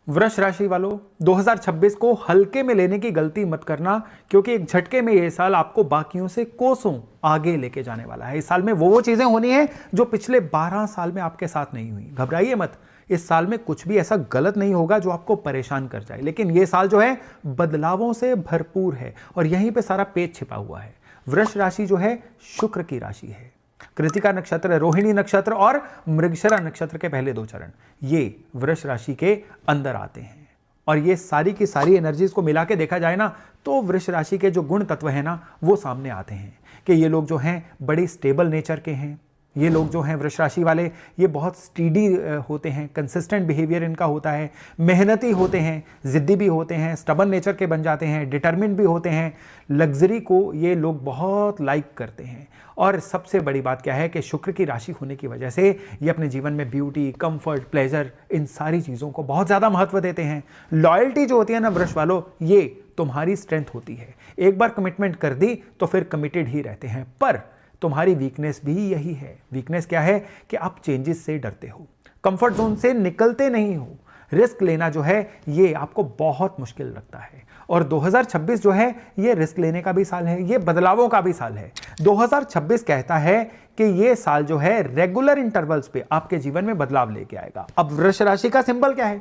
वृष राशि वालों, 2026 को हल्के में लेने की गलती मत करना, क्योंकि एक झटके में यह साल आपको बाकियों से कोसों आगे लेके जाने वाला है। इस साल में वो चीजें होनी है जो पिछले 12 साल में आपके साथ नहीं हुई। घबराइए मत, इस साल में कुछ भी ऐसा गलत नहीं होगा जो आपको परेशान कर जाए, लेकिन यह साल जो है बदलावों से भरपूर है और यहीं पे सारा पेच छिपा हुआ है। वृष राशि जो है शुक्र की राशि है। कृतिका नक्षत्र, रोहिणी नक्षत्र और मृगशिरा नक्षत्र के पहले 2 चरण ये वृष राशि के अंदर आते हैं। और ये सारी की सारी एनर्जीज को मिला के देखा जाए ना, तो वृष राशि के जो गुण तत्व है ना, वो सामने आते हैं कि ये लोग जो हैं बड़ी स्टेबल नेचर के हैं। ये लोग जो हैं वृष राशि वाले, ये बहुत स्टीडी होते हैं, कंसिस्टेंट बिहेवियर इनका होता है, मेहनती होते हैं, जिद्दी भी होते हैं, स्टबन नेचर के बन जाते हैं, डिटर्मिन्ड भी होते हैं। लग्जरी को ये लोग बहुत लाइक करते हैं। और सबसे बड़ी बात क्या है कि शुक्र की राशि होने की वजह से ये अपने जीवन में ब्यूटी, कंफर्ट, प्लेजर, इन सारी चीज़ों को बहुत ज़्यादा महत्व देते हैं। लॉयल्टी जो होती है ना वृष वालों, ये तुम्हारी स्ट्रेंथ होती है। एक बार कमिटमेंट कर दी तो फिर कमिटेड ही रहते हैं। पर तुम्हारी वीकनेस भी यही है। वीकनेस क्या है कि आप चेंजेस से डरते हो, कंफर्ट जोन से निकलते नहीं हो। रिस्क लेना जो है ये आपको बहुत मुश्किल लगता है। और 2026 जो है ये रिस्क लेने का भी साल है, ये बदलावों का भी साल है। 2026 कहता है कि ये साल जो है रेगुलर इंटरवल्स पे आपके जीवन में बदलाव लेके आएगा। अब वृष राशि का सिंबल क्या है?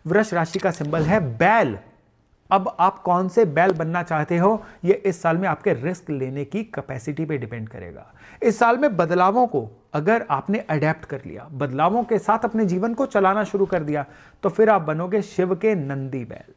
वृष राशि का सिंबल है बैल। अब आप कौन से बैल बनना चाहते हो, ये इस साल में आपके रिस्क लेने की कैपेसिटी पे डिपेंड करेगा। इस साल में बदलावों को अगर आपने अडेप्ट कर लिया, बदलावों के साथ अपने जीवन को चलाना शुरू कर दिया, तो फिर आप बनोगे शिव के नंदी बैल।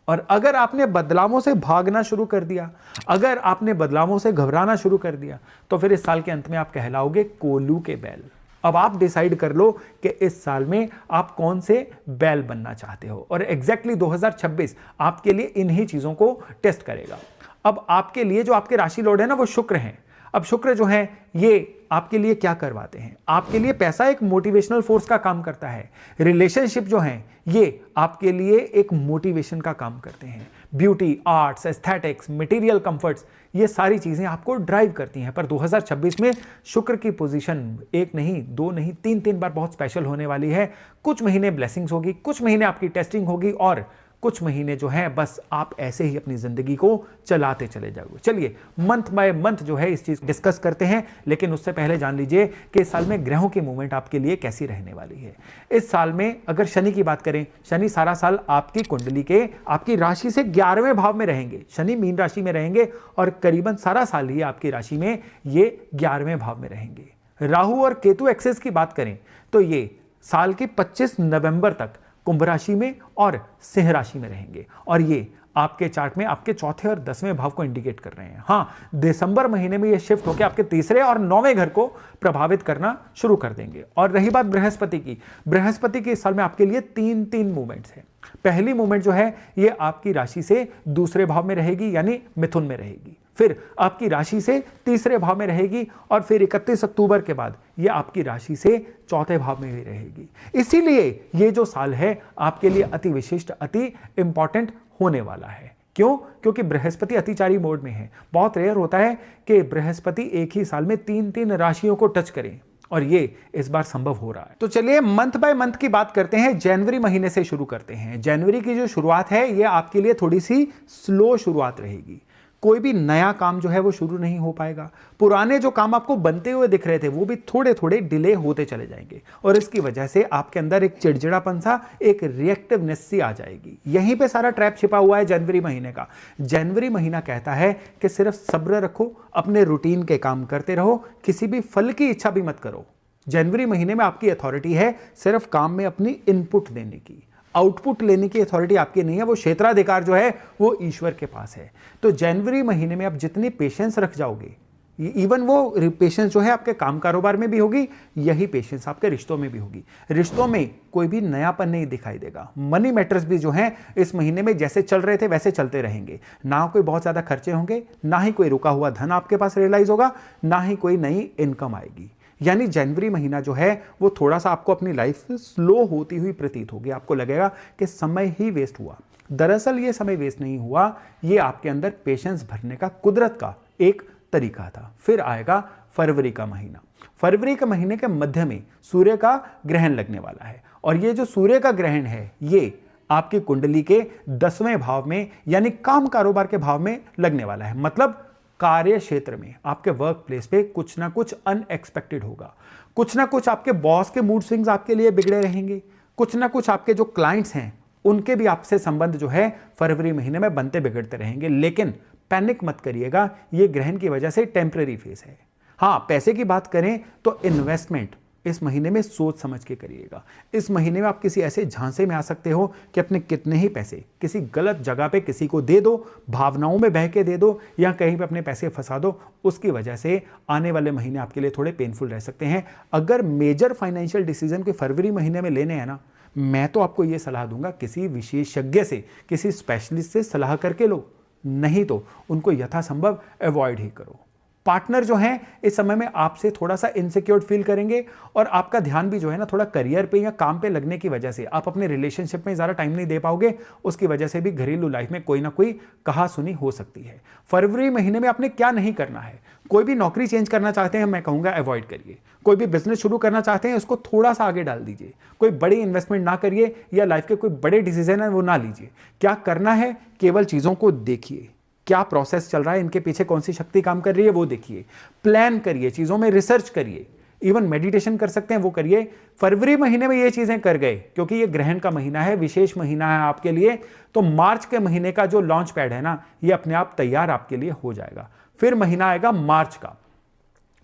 और अगर आपने बदलावों से भागना शुरू कर दिया, अगर आपने बदलावों से घबराना शुरू कर दिया, तो फिर इस साल के अंत में आप कहलाओगे कोल्हू के बैल। अब आप डिसाइड कर लो कि इस साल में आप कौन से बैल बनना चाहते हो। और एग्जैक्टली 2026 आपके लिए इन्हीं चीजों को टेस्ट करेगा। अब आपके लिए जो आपके राशि लॉर्ड है ना, वो शुक्र हैं। अब शुक्र जो है ये आपके लिए क्या करवाते हैं? आपके लिए पैसा एक मोटिवेशनल फोर्स का काम करता है। रिलेशनशिप जो हैं ये आपके लिए एक मोटिवेशन का काम करते हैं। Beauty, arts, aesthetics, material comforts, ये सारी चीजें आपको ड्राइव करती हैं। पर 2026 में शुक्र की पोजीशन 1 नहीं, 2 नहीं, 3 बार बहुत स्पेशल होने वाली है। कुछ महीने ब्लेसिंग्स होगी, कुछ महीने आपकी टेस्टिंग होगी और कुछ महीने जो है बस आप ऐसे ही अपनी जिंदगी को चलाते चले जाओगे। चलिए मंथ बाय मंथ जो है इस चीज को डिस्कस करते हैं, लेकिन उससे पहले जान लीजिए कि इस साल में ग्रहों की मूवमेंट आपके लिए कैसी रहने वाली है। इस साल में अगर शनि की बात करें, शनि सारा साल आपकी कुंडली के आपकी राशि से 11वें भाव में रहेंगे। शनि मीन राशि में रहेंगे और करीबन सारा साल ही आपकी राशि में ये 11वें भाव में रहेंगे। राहु और केतु एक्सेस की बात करें तो ये साल की 25 नवंबर तक कुंभ राशि में और सिंह राशि में रहेंगे और ये आपके चार्ट में आपके चौथे और 10वें भाव को इंडिकेट कर रहे हैं। हाँ, दिसंबर महीने में ये शिफ्ट होकर आपके तीसरे और 9वें घर को प्रभावित करना शुरू कर देंगे। और रही बात बृहस्पति की, बृहस्पति के इस साल में आपके लिए 3 मूवमेंट्स हैं। पहली मूवमेंट जो है ये आपकी राशि से दूसरे भाव में रहेगी, यानी मिथुन में रहेगी। फिर आपकी राशि से तीसरे भाव में रहेगी और फिर 31 अक्टूबर के बाद ये आपकी राशि से चौथे भाव में भी रहेगी। इसीलिए ये जो साल है आपके लिए अति विशिष्ट, अति इंपॉर्टेंट होने वाला है। क्यों? क्योंकि बृहस्पति अतिचारी मोड में है। बहुत रेयर होता है कि बृहस्पति एक ही साल में 3 राशियों को टच करें और ये इस बार संभव हो रहा है। तो चलिए मंथ बाय मंथ की बात करते हैं। जनवरी महीने से शुरू करते हैं। जनवरी की जो शुरुआत है ये आपके लिए थोड़ी सी स्लो शुरुआत रहेगी। कोई भी नया काम जो है वो शुरू नहीं हो पाएगा। पुराने जो काम आपको बनते हुए दिख रहे थे वो भी थोड़े थोड़े डिले होते चले जाएंगे और इसकी वजह से आपके अंदर एक चिड़चिड़ापन सा, एक रिएक्टिवनेस सी आ जाएगी। यहीं पे सारा ट्रैप छिपा हुआ है जनवरी महीने का। जनवरी महीना कहता है कि सिर्फ सब्र रखो, अपने रूटीन के काम करते रहो, किसी भी फल की इच्छा भी मत करो। जनवरी महीने में आपकी अथॉरिटी है सिर्फ काम में अपनी इनपुट देने की, आउटपुट लेने की अथॉरिटी आपकी नहीं है। वो क्षेत्राधिकार जो है वो ईश्वर के पास है। तो जनवरी महीने में आप जितनी पेशेंस रख जाओगे, इवन वो पेशेंस जो है आपके काम कारोबार में भी होगी, यही पेशेंस आपके रिश्तों में भी होगी। रिश्तों में कोई भी नयापन नहीं दिखाई देगा। मनी मैटर्स भी जो हैं इस महीने में जैसे चल रहे थे वैसे चलते रहेंगे। ना कोई बहुत ज्यादा खर्चे होंगे, ना ही कोई रुका हुआ धन आपके पास रियलाइज होगा, ना ही कोई नई इनकम आएगी। यानी जनवरी महीना जो है वो थोड़ा सा आपको अपनी लाइफ में स्लो होती हुई प्रतीत होगी। आपको लगेगा कि समय ही वेस्ट हुआ। दरअसल ये समय वेस्ट नहीं हुआ, ये आपके अंदर पेशेंस भरने का कुदरत का एक तरीका था। फिर आएगा फरवरी का महीना। फरवरी के महीने के मध्य में सूर्य का ग्रहण लगने वाला है और ये जो सूर्य का ग्रहण है ये आपकी कुंडली के 10वें भाव में यानी काम कारोबार के भाव में लगने वाला है। मतलब कार्य क्षेत्र में आपके वर्क प्लेस पे कुछ ना कुछ अनएक्सपेक्टेड होगा, कुछ ना कुछ आपके बॉस के मूड स्विंग्स आपके लिए बिगड़े रहेंगे, कुछ ना कुछ आपके जो क्लाइंट्स हैं उनके भी आपसे संबंध जो है फरवरी महीने में बनते बिगड़ते रहेंगे। लेकिन पैनिक मत करिएगा, ये ग्रहण की वजह से टेम्परेरी फेज है। हाँ, पैसे की बात करें तो इन्वेस्टमेंट इस महीने में सोच समझ के करिएगा। इस महीने में आप किसी ऐसे झांसे में आ सकते हो कि अपने कितने ही पैसे किसी गलत जगह पे किसी को दे दो, भावनाओं में बह के दे दो या कहीं पे अपने पैसे फंसा दो। उसकी वजह से आने वाले महीने आपके लिए थोड़े पेनफुल रह सकते हैं। अगर मेजर फाइनेंशियल डिसीजन के फरवरी महीने में लेने हैं ना, मैं तो आपको यह सलाह दूंगा किसी विशेषज्ञ से, किसी स्पेशलिस्ट से सलाह करके लो, नहीं तो उनको यथासंभव अवॉइड ही करो। पार्टनर जो हैं इस समय में आपसे थोड़ा सा इनसिक्योर फील करेंगे और आपका ध्यान भी जो है ना थोड़ा करियर पे या काम पे लगने की वजह से आप अपने रिलेशनशिप में ज़्यादा टाइम नहीं दे पाओगे। उसकी वजह से भी घरेलू लाइफ में कोई ना कोई कहा सुनी हो सकती है। फरवरी महीने में आपने क्या नहीं करना है, कोई भी नौकरी चेंज करना चाहते हैं मैं कहूँगा अवॉइड करिए। कोई भी बिजनेस शुरू करना चाहते हैं उसको थोड़ा सा आगे डाल दीजिए। कोई बड़ी इन्वेस्टमेंट ना करिए या लाइफ के कोई बड़े डिसीजन है वो ना लीजिए। क्या करना है, केवल चीज़ों को देखिए, क्या प्रोसेस चल रहा है, इनके पीछे कौन सी शक्ति काम कर रही है वो देखिए, प्लान करिए, चीज़ों में रिसर्च करिए, इवन मेडिटेशन कर सकते हैं वो करिए। फरवरी महीने में ये चीज़ें कर गए क्योंकि ये ग्रहण का महीना है, विशेष महीना है आपके लिए। तो मार्च के महीने का जो लॉन्च पैड है ना, ये अपने आप तैयार आपके लिए हो जाएगा। फिर महीना आएगा मार्च का।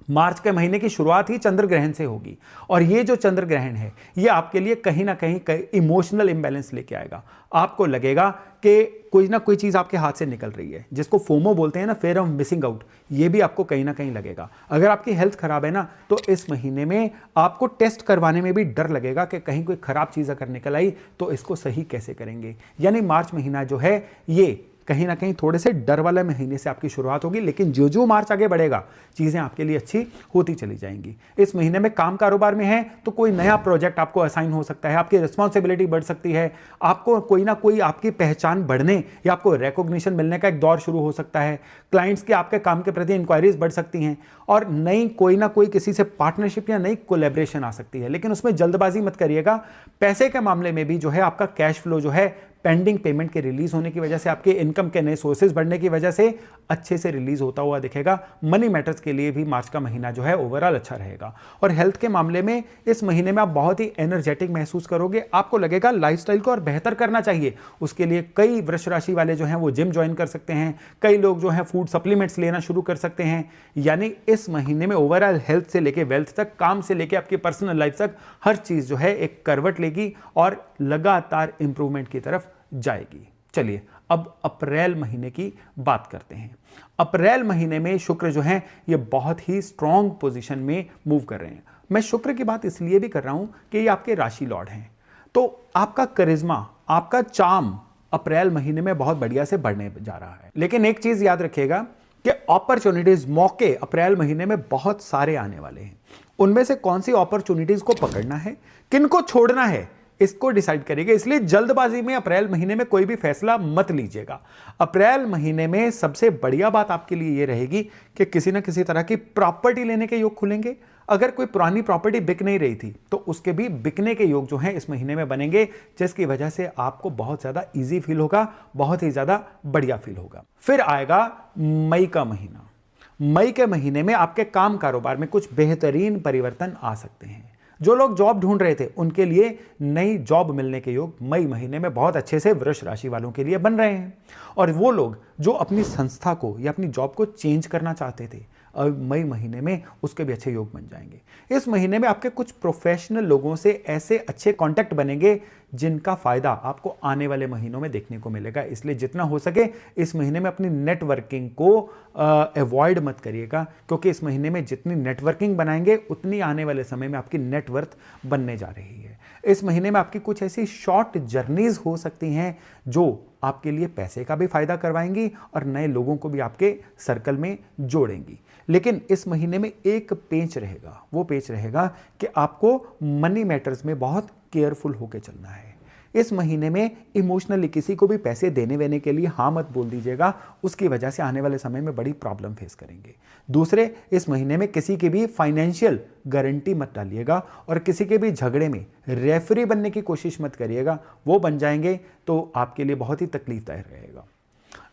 मार्च के महीने की शुरुआत ही चंद्र ग्रहण से होगी और ये जो चंद्र ग्रहण है ये आपके लिए कहीं ना कहीं इमोशनल इंबैलेंस लेके आएगा। आपको लगेगा कि कोई ना कोई चीज़ आपके हाथ से निकल रही है, जिसको फोमो बोलते हैं ना, फेयर ऑफ मिसिंग आउट, ये भी आपको कहीं ना कहीं लगेगा। अगर आपकी हेल्थ खराब है ना तो इस महीने में आपको टेस्ट करवाने में भी डर लगेगा कि कहीं कोई खराब चीज़ अगर निकल आई तो इसको सही कैसे करेंगे। यानी मार्च महीना जो है ये कहीं ना कहीं थोड़े से डर वाले महीने से आपकी शुरुआत होगी। लेकिन जो जो मार्च आगे बढ़ेगा चीज़ें आपके लिए अच्छी होती चली जाएंगी। इस महीने में काम कारोबार में है तो कोई नया प्रोजेक्ट आपको असाइन हो सकता है, आपकी रिस्पॉन्सिबिलिटी बढ़ सकती है, आपको कोई ना कोई आपकी पहचान बढ़ने या आपको रिकॉग्निशन मिलने का एक दौर शुरू हो सकता है। क्लाइंट्स की आपके काम के प्रति इंक्वायरीज बढ़ सकती हैं और नई कोई ना कोई किसी से पार्टनरशिप या नई कोलैबोरेशन आ सकती है। लेकिन उसमें जल्दबाजी मत करिएगा। पैसे के मामले में भी जो है आपका कैश फ्लो जो है पेंडिंग पेमेंट के रिलीज होने की वजह से, आपके इनकम के नए सोर्सेज बढ़ने की वजह से अच्छे से रिलीज होता हुआ दिखेगा। मनी मैटर्स के लिए भी मार्च का महीना जो है ओवरऑल अच्छा रहेगा। और हेल्थ के मामले में इस महीने में आप बहुत ही एनर्जेटिक महसूस करोगे। आपको लगेगा लाइफस्टाइल को और बेहतर करना चाहिए। उसके लिए कई वृष राशि वाले जो हैं वो जिम ज्वाइन कर सकते हैं, कई लोग जो हैं फूड सप्लीमेंट्स लेना शुरू कर सकते हैं। यानी इस महीने में ओवरऑल हेल्थ से लेके वेल्थ तक, काम से लेके आपकी पर्सनल लाइफ तक हर चीज जो है एक करवट लेगी और लगातार इंप्रूवमेंट की तरफ जाएगी। चलिए अब अप्रैल महीने की बात करते हैं। अप्रैल महीने में शुक्र जो है ये बहुत ही स्ट्रॉन्ग पोजीशन में मूव कर रहे हैं। मैं शुक्र की बात इसलिए भी कर रहा हूं कि ये आपके राशि लॉर्ड हैं, तो आपका करिश्मा, आपका चार्म अप्रैल महीने में बहुत बढ़िया से बढ़ने जा रहा है। लेकिन एक चीज याद रखिएगा कि अपॉर्चुनिटीज, मौके अप्रैल महीने में बहुत सारे आने वाले हैं। उनमें से कौन सी अपॉर्चुनिटीज को पकड़ना है, किन को छोड़ना है, इसको डिसाइड करेंगे। इसलिए जल्दबाजी में अप्रैल महीने में कोई भी फैसला मत लीजिएगा। अप्रैल महीने में सबसे बढ़िया बात आपके लिए यह रहेगी कि किसी न किसी तरह की प्रॉपर्टी लेने के योग खुलेंगे। अगर कोई पुरानी प्रॉपर्टी बिक नहीं रही थी तो उसके भी बिकने के योग जो हैं इस महीने में बनेंगे, जिसकी वजह से आपको बहुत ज्यादा इजी फील होगा, बहुत ही ज्यादा बढ़िया फील होगा। फिर आएगा मई का महीना। मई के महीने में आपके काम कारोबार में कुछ बेहतरीन परिवर्तन आ सकते हैं। जो लोग जॉब ढूंढ रहे थे उनके लिए नई जॉब मिलने के योग मई महीने में बहुत अच्छे से वृष राशि वालों के लिए बन रहे हैं। और वो लोग जो अपनी संस्था को या अपनी जॉब को चेंज करना चाहते थे, अब मई महीने में उसके भी अच्छे योग बन जाएंगे। इस महीने में आपके कुछ प्रोफेशनल लोगों से ऐसे अच्छे कांटेक्ट बनेंगे जिनका फायदा आपको आने वाले महीनों में देखने को मिलेगा। इसलिए जितना हो सके इस महीने में अपनी नेटवर्किंग को अवॉइड मत करिएगा, क्योंकि इस महीने में जितनी नेटवर्किंग बनाएंगे उतनी आने वाले समय में आपकी नेटवर्थ बनने जा रही है। इस महीने में आपकी कुछ ऐसी शॉर्ट जर्नीज हो सकती हैं जो आपके लिए पैसे का भी फायदा करवाएंगी और नए लोगों को भी आपके सर्कल में जोड़ेंगी। लेकिन इस महीने में एक पेच रहेगा, वो पेच रहेगा कि आपको मनी मैटर्स में बहुत केयरफुल होकर चलना है। इस महीने में इमोशनली किसी को भी पैसे देने वेने के लिए हाँ मत बोल दीजिएगा, उसकी वजह से आने वाले समय में बड़ी प्रॉब्लम फेस करेंगे। दूसरे, इस महीने में किसी की भी फाइनेंशियल गारंटी मत डालिएगा और किसी के भी झगड़े में रेफरी बनने की कोशिश मत करिएगा, वो बन जाएंगे तो आपके लिए बहुत ही तकलीफदायक रहेगा।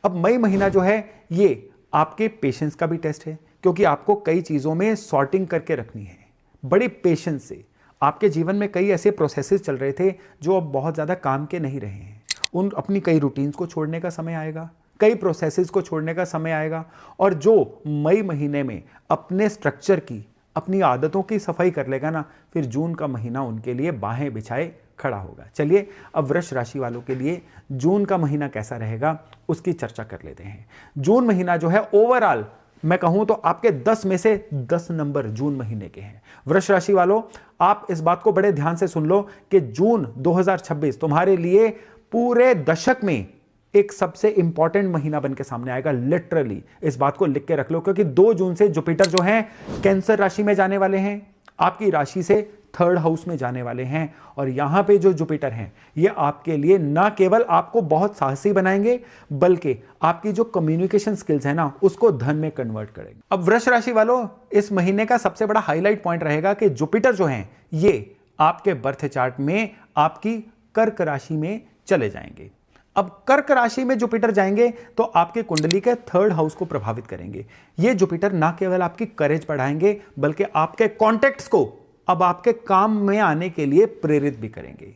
अब मई महीना जो है ये आपके पेशेंस का भी टेस्ट है, क्योंकि आपको कई चीज़ों में सॉर्टिंग करके रखनी है बड़ी पेशेंस से। आपके जीवन में कई ऐसे प्रोसेसेस चल रहे थे जो अब बहुत ज़्यादा काम के नहीं रहे हैं। उन अपनी कई रूटीन्स को छोड़ने का समय आएगा, कई प्रोसेसेस को छोड़ने का समय आएगा, और जो मई महीने में अपने स्ट्रक्चर की, अपनी आदतों की सफाई कर लेगा ना, फिर जून का महीना उनके लिए बाहें बिछाए खड़ा होगा। चलिए अब वृष राशि वालों के लिए जून का महीना कैसा रहेगा उसकी चर्चा कर लेते हैं। जून महीना जो है ओवरऑल मैं कहूं तो आपके 10 में से 10 नंबर जून महीने के हैं। वृष राशि वालों, आप इस बात को बड़े ध्यान से सुन लो कि जून 2026 तुम्हारे लिए पूरे दशक में एक सबसे इंपॉर्टेंट महीना बन के सामने आएगा। लिटरली इस बात को लिख के रख लो, क्योंकि 2 जून से जुपिटर जो है कैंसर राशि में जाने वाले हैं, आपकी राशि से 3rd हाउस में जाने वाले हैं। और यहां पे जो जुपिटर हैं ये आपके लिए ना केवल आपको बहुत साहसी बनाएंगे, बल्कि आपकी जो कम्युनिकेशन स्किल्स है ना उसको धन में कन्वर्ट करेंगे। अब वृष राशि वालों, इस महीने का सबसे बड़ा हाईलाइट पॉइंट रहेगा कि जुपिटर जो हैं ये आपके बर्थ चार्ट में आपकी कर्क राशि में चले जाएंगे। अब कर्क राशि में जुपिटर जाएंगे तो आपके कुंडली के 3rd हाउस को प्रभावित करेंगे। ये जुपिटर ना केवल आपकी करेज बढ़ाएंगे, बल्कि आपके कॉन्टेक्ट्स को अब आपके काम में आने के लिए प्रेरित भी करेंगे।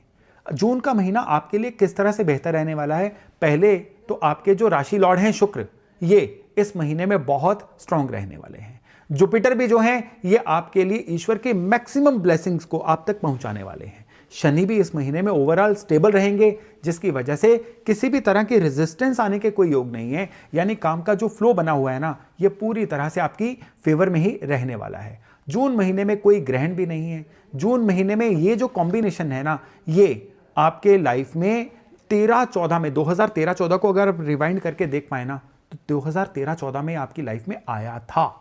जून का महीना आपके लिए किस तरह से बेहतर रहने वाला है? पहले तो आपके जो राशि लॉर्ड हैं शुक्र, ये इस महीने में बहुत स्ट्रांग रहने वाले हैं। जुपिटर भी जो हैं ये आपके लिए ईश्वर के मैक्सिमम ब्लेसिंग्स को आप तक पहुंचाने वाले हैं। शनि भी इस महीने में ओवरऑल स्टेबल रहेंगे, जिसकी वजह से किसी भी तरह की रेजिस्टेंस आने के कोई योग नहीं है। यानी काम का जो फ्लो बना हुआ है ना, ये पूरी तरह से आपकी फेवर में ही रहने वाला है। जून महीने में कोई ग्रहण भी नहीं है। जून महीने में ये जो कॉम्बिनेशन है ना, ये आपके लाइफ में 13-14 में 2013-14 को अगर आप रिवाइंड करके देख पाए ना, तो 2013-14 में आपकी लाइफ में आया था।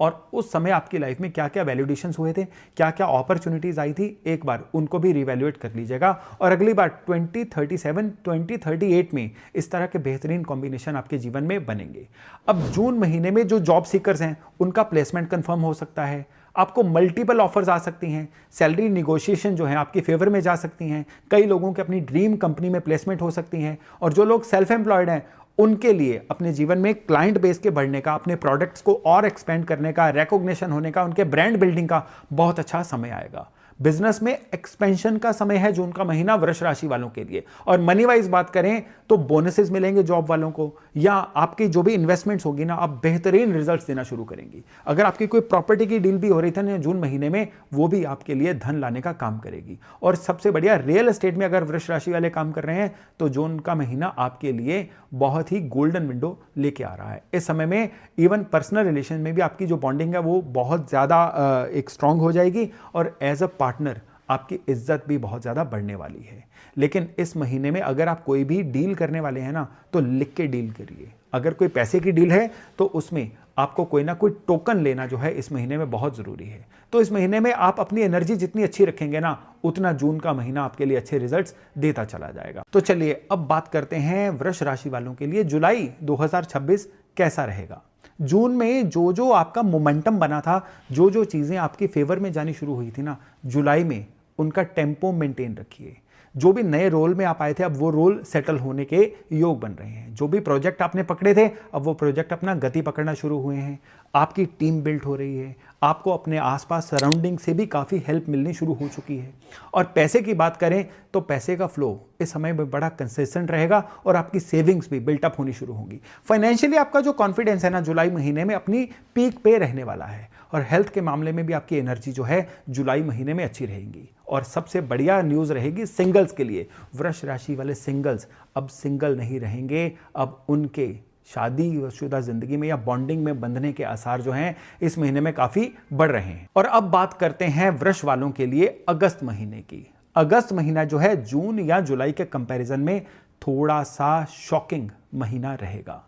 और उस समय आपकी लाइफ में क्या क्या वैल्यूडेशंस हुए थे, क्या क्या अपॉर्चुनिटीज आई थी, एक बार उनको भी रिवैल्यूएट कर लीजिएगा। और अगली बार 2037, 2038 में इस तरह के बेहतरीन कॉम्बिनेशन आपके जीवन में बनेंगे। अब जून महीने में जो जॉब सीकर्स हैं उनका प्लेसमेंट कंफर्म हो सकता है, आपको मल्टीपल ऑफर्स आ सकती हैं, सैलरी निगोशिएशन जो है आपकी फेवर में जा सकती हैं, कई लोगों के अपनी ड्रीम कंपनी में प्लेसमेंट हो सकती हैं। और जो लोग सेल्फ एम्प्लॉयड हैं उनके लिए अपने जीवन में क्लाइंट बेस के बढ़ने का, अपने प्रोडक्ट्स को और एक्सपेंड करने का, रिकॉग्निशन होने का, उनके ब्रांड बिल्डिंग का बहुत अच्छा समय आएगा। बिजनेस में एक्सपेंशन का समय है जून का महीना वृष राशि वालों के लिए। और मनी वाइज बात करें तो बोनसेस मिलेंगे जॉब वालों को, या आपकी जो भी इन्वेस्टमेंट्स होगी ना, आप बेहतरीन रिजल्ट्स देना शुरू करेंगी। अगर आपकी कोई प्रॉपर्टी की डील भी हो रही थी ना जून महीने में, वो भी आपके लिए धन लाने का काम करेगी। और सबसे बढ़िया, रियल एस्टेट में अगर वृष राशि वाले काम कर रहे हैं तो जून का महीना आपके लिए बहुत ही गोल्डन विंडो लेके आ रहा है। इस समय में इवन पर्सनल रिलेशन में भी आपकी जो बॉन्डिंग है वो बहुत ज़्यादा एक स्ट्रांग हो जाएगी, और एज अ पार्टनर आपकी इज्जत भी बहुत ज़्यादा बढ़ने वाली है। लेकिन इस महीने में अगर आप कोई भी डील करने वाले हैं ना, तो लिख के डील करिए। अगर कोई पैसे की डील है तो उसमें आपको कोई ना कोई टोकन लेना जो है इस महीने में बहुत ज़रूरी है। तो इस महीने में आप अपनी एनर्जी जितनी अच्छी रखेंगे ना, उतना जून का महीना आपके लिए अच्छे रिजल्ट्स देता चला जाएगा। तो चलिए अब बात करते हैं वृष राशि वालों के लिए जुलाई 2026 कैसा रहेगा। जून में जो जो आपका मोमेंटम बना था, जो जो चीज़ें आपकी फेवर में जानी शुरू हुई थी ना, जुलाई में उनका टेम्पो मेंटेन रखिए। जो भी नए रोल में आप आए थे, अब वो रोल सेटल होने के योग बन रहे हैं। जो भी प्रोजेक्ट आपने पकड़े थे, अब वो प्रोजेक्ट अपना गति पकड़ना शुरू हुए हैं। आपकी टीम बिल्ड हो रही है, आपको अपने आसपास सराउंडिंग से भी काफ़ी हेल्प मिलनी शुरू हो चुकी है। और पैसे की बात करें तो पैसे का फ्लो इस समय में बड़ा कंसिस्टेंट रहेगा, और आपकी सेविंग्स भी बिल्टअप होनी शुरू होंगी। फाइनेंशियली आपका जो कॉन्फिडेंस है ना, जुलाई महीने में अपनी पीक पे रहने वाला है। और हेल्थ के मामले में भी आपकी एनर्जी जो है जुलाई महीने में अच्छी रहेगी। और सबसे बढ़िया न्यूज़ रहेगी सिंगल्स के लिए। वृष राशि वाले सिंगल्स अब सिंगल नहीं रहेंगे, अब उनके शादीशुदा जिंदगी में या बॉन्डिंग में बंधने के आसार जो हैं इस महीने में काफ़ी बढ़ रहे हैं। और अब बात करते हैं वृष वालों के लिए अगस्त महीने की। अगस्त महीना जो है जून या जुलाई के कंपैरिजन में थोड़ा सा शॉकिंग महीना रहेगा,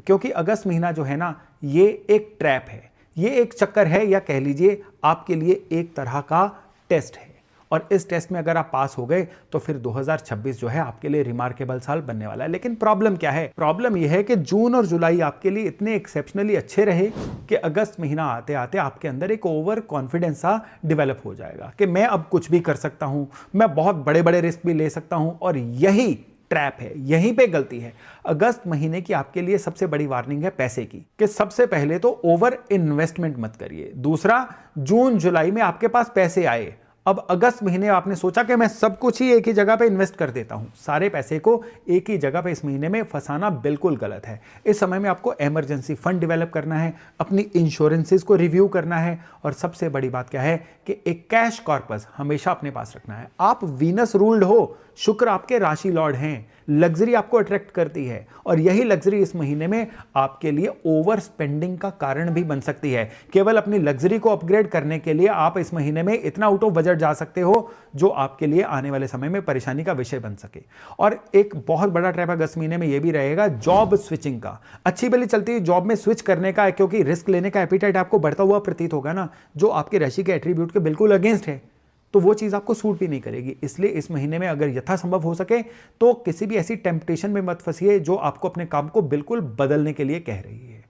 क्योंकि अगस्त महीना जो है ना, ये एक ट्रैप है, ये एक चक्कर है, या कह लीजिए आपके लिए एक तरह का टेस्ट है। और इस टेस्ट में अगर आप पास हो गए तो फिर 2026 जो है आपके लिए रिमार्केबल साल बनने वाला है। लेकिन प्रॉब्लम क्या है? प्रॉब्लम यह है कि जून और जुलाई आपके लिए इतने एक्सेप्शनली अच्छे रहे कि अगस्त महीना आते आते आपके अंदर एक ओवर कॉन्फिडेंस सा डेवलप हो जाएगा कि मैं अब कुछ भी कर सकता हूं, मैं बहुत बड़े बड़े रिस्क भी ले सकता हूं। और यही ट्रैप है, यहीं पे गलती है। अगस्त महीने की आपके लिए सबसे बड़ी वार्निंग है पैसे की, कि सबसे पहले तो ओवर इन्वेस्टमेंट मत करिए। दूसरा, जून जुलाई में आपके पास पैसे आए, अब अगस्त महीने आपने सोचा कि मैं सब कुछ ही एक ही जगह पे इन्वेस्ट कर देता हूं, सारे पैसे को एक ही जगह पे इस महीने में फंसाना बिल्कुल गलत है। इस समय में आपको इमरजेंसी फंड डेवलप करना है, अपनी इंश्योरेंसेस को रिव्यू करना है, और सबसे बड़ी बात क्या है कि एक कैश कॉर्पस हमेशा अपने पास रखना है। आप वीनस रूल्ड हो, शुक्र आपके राशि लॉर्ड हैं, लग्जरी आपको अट्रैक्ट करती है, और यही लग्जरी इस महीने में आपके लिए ओवर स्पेंडिंग का कारण भी बन सकती है। केवल अपनी लग्जरी को अपग्रेड करने के लिए आप इस महीने में इतना आउट ऑफ बजट जा सकते हो जो आपके लिए आने वाले समय में परेशानी का विषय बन सके। और एक बहुत बड़ा ट्रैप अगस्त महीने में यह भी रहेगा जॉब स्विचिंग का। अच्छी भली चलती जॉब में स्विच करने का है, क्योंकि रिस्क लेने का एपिटाइट आपको बढ़ता हुआ प्रतीत होगा ना, जो आपके राशि के एट्रीब्यूट के बिल्कुल अगेंस्ट है, तो वो चीज आपको सूट भी नहीं करेगी। इसलिए इस महीने में अगर यथासंभव हो सके तो किसी भी ऐसी टेम्पटेशन में मत फंसिए जो आपको अपने काम को बिल्कुल बदलने के लिए कह रही है।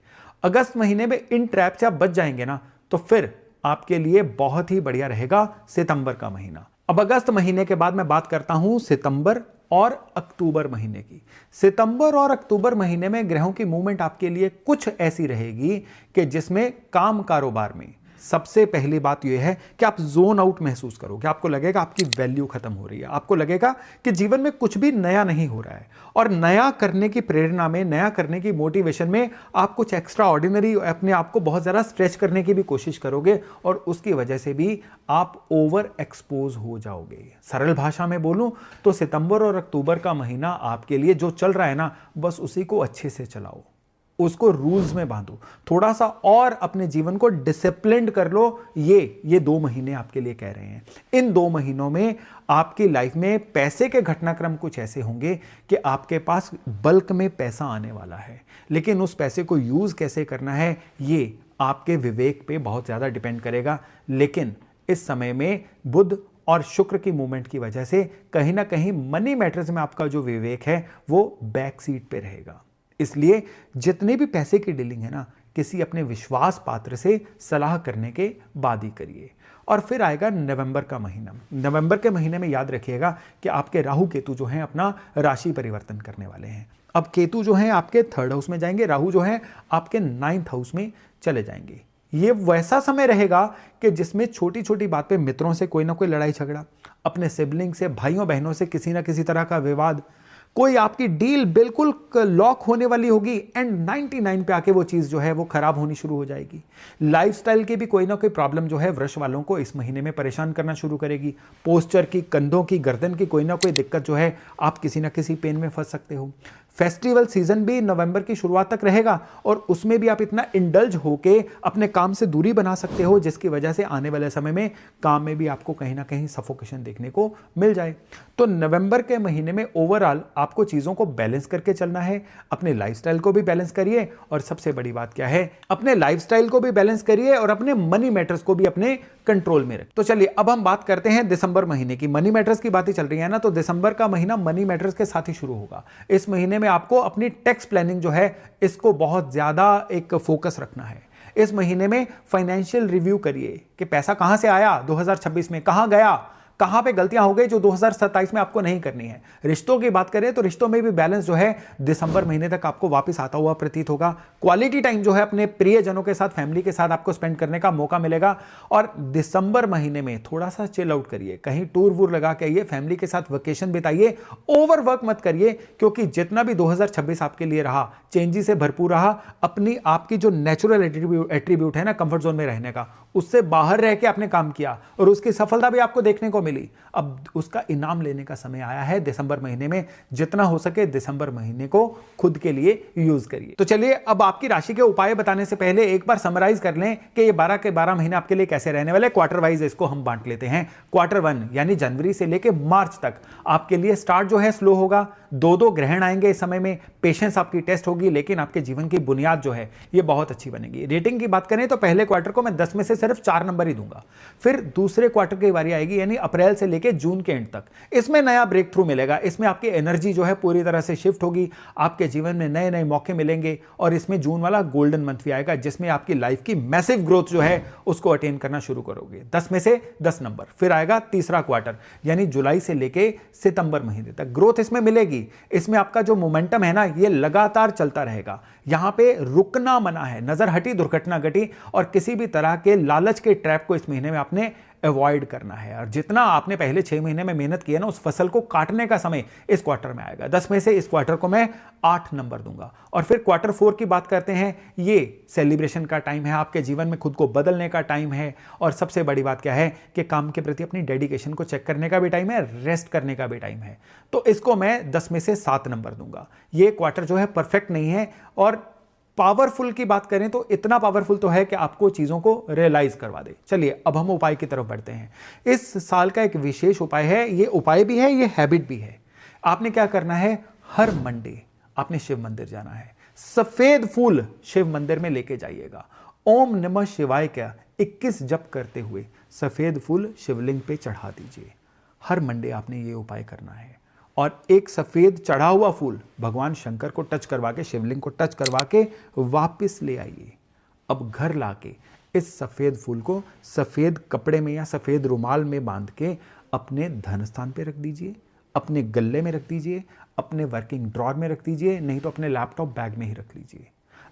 अगस्त महीने में इन ट्रैप से आप बच जाएंगे ना, तो फिर आपके लिए बहुत ही बढ़िया रहेगा सितंबर का महीना। अब अगस्त महीने के बाद मैं बात करता हूं सितंबर और अक्टूबर महीने की। सितंबर और अक्टूबर महीने में ग्रहों की मूवमेंट आपके लिए कुछ ऐसी रहेगी कि जिसमें काम कारोबार में सबसे पहली बात यह है कि आप जोन आउट महसूस करोगे। आपको लगेगा आपकी वैल्यू खत्म हो रही है, आपको लगेगा कि जीवन में कुछ भी नया नहीं हो रहा है, और नया करने की प्रेरणा में, नया करने की मोटिवेशन में आप कुछ एक्स्ट्रा ऑर्डिनरी अपने आप को बहुत ज़्यादा स्ट्रेच करने की भी कोशिश करोगे, और उसकी वजह से भी आप ओवर एक्सपोज हो जाओगे। सरल भाषा में बोलूं तो सितंबर और अक्टूबर का महीना आपके लिए जो चल रहा है ना, बस उसी को अच्छे से चलाओ, उसको रूल्स में बांधो, थोड़ा सा और अपने जीवन को डिसिप्लिन्ड कर लो। ये 2 महीने आपके लिए कह रहे हैं। इन 2 महीनों में आपकी लाइफ में पैसे के घटनाक्रम कुछ ऐसे होंगे कि आपके पास बल्क में पैसा आने वाला है, लेकिन उस पैसे को यूज कैसे करना है ये आपके विवेक पे बहुत ज्यादा डिपेंड करेगा। लेकिन इस समय में बुध और शुक्र की मूवमेंट की वजह से कहीं ना कहीं मनी मैटर्स में आपका जो विवेक है वो बैक सीट पे रहेगा। इसलिए जितनी भी पैसे की डीलिंग है ना, किसी अपने विश्वास पात्र से सलाह करने के बाद ही करिए। और फिर आएगा नवंबर का महीना। नवंबर के महीने में याद रखिएगा कि आपके राहु केतु जो हैं अपना राशि परिवर्तन करने वाले हैं। अब केतु जो हैं आपके 3rd हाउस में जाएंगे, राहु जो हैं आपके 9th हाउस में चले जाएंगे। ये वैसा समय रहेगा कि जिसमें छोटी छोटी बात पे मित्रों से कोई ना कोई लड़ाई झगड़ा, अपने सिबलिंग से, भाइयों बहनों से किसी ना किसी तरह का विवाद, कोई आपकी डील बिल्कुल लॉक होने वाली होगी एंड 99 पे आके वो चीज़ जो है वो खराब होनी शुरू हो जाएगी। लाइफस्टाइल की भी कोई ना कोई प्रॉब्लम जो है वृष वालों को इस महीने में परेशान करना शुरू करेगी। पोस्चर की, कंधों की, गर्दन की कोई ना कोई दिक्कत जो है, आप किसी ना किसी पेन में फंस सकते हो। फेस्टिवल सीजन भी नवंबर की शुरुआत तक रहेगा और उसमें भी आप इतना इंडल्ज होके अपने काम से दूरी बना सकते हो जिसकी वजह से आने वाले समय में काम में भी आपको कहीं ना कहीं सफोकेशन देखने को मिल जाए। तो नवंबर के महीने में ओवरऑल आपको चीज़ों को बैलेंस करके चलना है, अपने लाइफस्टाइल को भी बैलेंस करिए, और सबसे बड़ी बात क्या है, अपने लाइफस्टाइल को भी बैलेंस करिए और अपने मनी मैटर्स को भी अपने कंट्रोल में रख। तो चलिए अब हम बात करते हैं दिसंबर महीने की। मनी मैटर्स की बातें चल रही है ना, तो दिसंबर का महीना मनी मैटर्स के साथ ही शुरू होगा। इस महीने में आपको अपनी टैक्स प्लानिंग जो है इसको बहुत ज्यादा एक फोकस रखना है। इस महीने में फाइनेंशियल रिव्यू करिए कि पैसा कहां से आया 2026 में, कहां गया, कहां पे गलतियां हो गई जो 2027 में आपको नहीं करनी है। रिश्तों की बात करें तो रिश्तों में भी बैलेंस जो है दिसंबर महीने तक आपको वापस आता हुआ प्रतीत होगा। क्वालिटी टाइम जो है अपने प्रियजनों के साथ, फैमिली के साथ आपको स्पेंड करने का मौका मिलेगा। और दिसंबर महीने में थोड़ा सा चिल आउट करिए, कहीं टूर वूर लगा के आइए, फैमिली के साथ वेकेशन बिताइए, ओवर वर्क मत करिए, क्योंकि जितना भी 2026 आपके लिए रहा चेंजेस से भरपूर रहा। अपनी आपकी जो नेचुरल एट्रीब्यूट है ना कंफर्ट जोन में रहने का, उससे बाहर रह के आपने काम किया और उसकी सफलता भी आपको देखने को मिली। अब उसका इनाम लेने का समय आया है दिसंबर महीने में। जितना हो सके दिसंबर महीने को खुद के लिए यूज करिए। तो चलिए अब आपकी राशि के उपाय बताने से पहले एक बार समराइज कर लें कि ये 12 के 12 महीने आपके लिए कैसे रहने वाले। क्वार्टर वाइज इसको हम बांट लेते हैं। क्वार्टर 1 यानी जनवरी से लेकर मार्च तक आपके लिए स्टार्ट जो है स्लो होगा। 2 ग्रहण आएंगे इस समय में, पेशेंस आपकी टेस्ट होगी, लेकिन आपके जीवन की बुनियाद जो है ये बहुत अच्छी बनेगी। रेटिंग की बात करें तो पहले क्वार्टर को मैं 10 में से सिर्फ 4 नंबर ही दूंगा। फिर दूसरे क्वार्टर की बारी आएगी यानी अप्रैल से लेके जून के एंड तक, इसमें नया ब्रेक थ्रू मिलेगा। इसमें आपकी एनर्जी जो है पूरी तरह से शिफ्ट होगी, आपके जीवन में नए नए मौके मिलेंगे और इसमें जून वाला गोल्डन मंथ भी आएगा जिसमें आपकी लाइफ की मैसिव ग्रोथ जो है उसको अटेन करना शुरू करोगे। 10 में से 10 नंबर। फिर आएगा तीसरा क्वार्टर यानी जुलाई से लेके सितंबर महीने तक, ग्रोथ इसमें मिलेगी। इसमें आपका जो मोमेंटम है ना ये लगातार चलता रहेगा, यहां पे रुकना मना है। नजर हटी दुर्घटना घटी, और किसी भी तरह के लालच के ट्रैप को इस महीने में आपने अवॉइड करना है। और जितना आपने पहले 6 महीने में मेहनत की है ना उस फसल को काटने का समय इस क्वार्टर में आएगा। 10 में से इस क्वार्टर को मैं 8 नंबर दूंगा। और फिर क्वार्टर 4 की बात करते हैं, ये सेलिब्रेशन का टाइम है, आपके जीवन में खुद को बदलने का टाइम है, और सबसे बड़ी बात क्या है कि काम के प्रति अपनी डेडिकेशन को चेक करने का भी टाइम है, रेस्ट करने का भी टाइम है। तो इसको मैं 10 में से 7 नंबर दूंगा। ये क्वार्टर जो है परफेक्ट नहीं है, और पावरफुल की बात करें तो इतना पावरफुल तो है कि आपको चीजों को रियलाइज करवा दे। चलिए अब हम उपाय की तरफ बढ़ते हैं। इस साल का एक विशेष उपाय है, ये उपाय भी है, ये हैबिट भी है। आपने क्या करना है, हर मंडे आपने शिव मंदिर जाना है, सफेद फूल शिव मंदिर में लेके जाइएगा। ओम नमः शिवाय का 21 जप करते हुए सफेद फूल शिवलिंग पे चढ़ा दीजिए। हर मंडे आपने ये उपाय करना है, और एक सफेद चढ़ा हुआ फूल भगवान शंकर को टच करवा के, शिवलिंग को टच करवा के वापस ले आइए। अब घर लाके इस सफेद फूल को सफेद कपड़े में या सफेद रुमाल में बांध के अपने धन स्थान पे रख दीजिए, अपने गले में रख दीजिए, अपने वर्किंग ड्रॉर में रख दीजिए, नहीं तो अपने लैपटॉप बैग में ही रख लीजिए।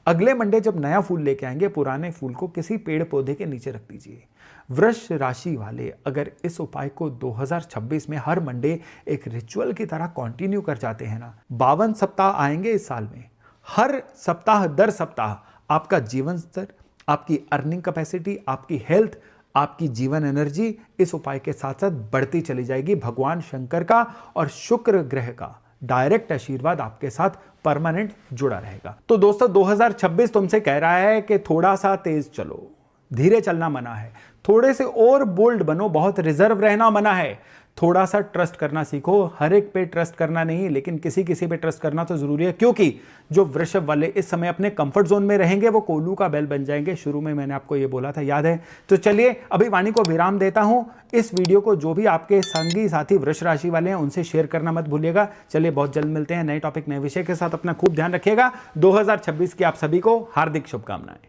अगले मंडे जब नया फूल लेके आएंगे पुराने फूल को किसी पेड़ पौधे के नीचे रख दीजिए। वृष राशि वाले अगर इस उपाय को 2026 में हर मंडे एक रिचुअल की तरह कंटिन्यू कर जाते हैं ना, 52 सप्ताह आएंगे इस साल में, हर सप्ताह दर सप्ताह आपका जीवन स्तर, आपकी अर्निंग कैपेसिटी, आपकी हेल्थ, आपकी जीवन एनर्जी इस उपाय के साथ साथ बढ़ती चली जाएगी। भगवान शंकर का और शुक्र ग्रह का डायरेक्ट आशीर्वाद आपके साथ परमानेंट जुड़ा रहेगा। तो दोस्तों 2026 तुमसे कह रहा है कि थोड़ा सा तेज चलो, धीरे चलना मना है, थोड़े से और बोल्ड बनो, बहुत रिजर्व रहना मना है, थोड़ा सा ट्रस्ट करना सीखो। हर एक पे ट्रस्ट करना नहीं, लेकिन किसी किसी पे ट्रस्ट करना तो जरूरी है, क्योंकि जो वृषभ वाले इस समय अपने कंफर्ट जोन में रहेंगे वो कोल्लू का बैल बन जाएंगे। शुरू में मैंने आपको ये बोला था, याद है? तो चलिए अभी वाणी को विराम देता हूं। इस वीडियो को जो भी आपके संगी साथी वृष राशि वाले हैं उनसे शेयर करना मत भूलिएगा। चलिए बहुत जल्द मिलते हैं नए टॉपिक नए विषय के साथ। अपना खूब ध्यान रखिएगा। 2026 की आप सभी को हार्दिक शुभकामनाएं।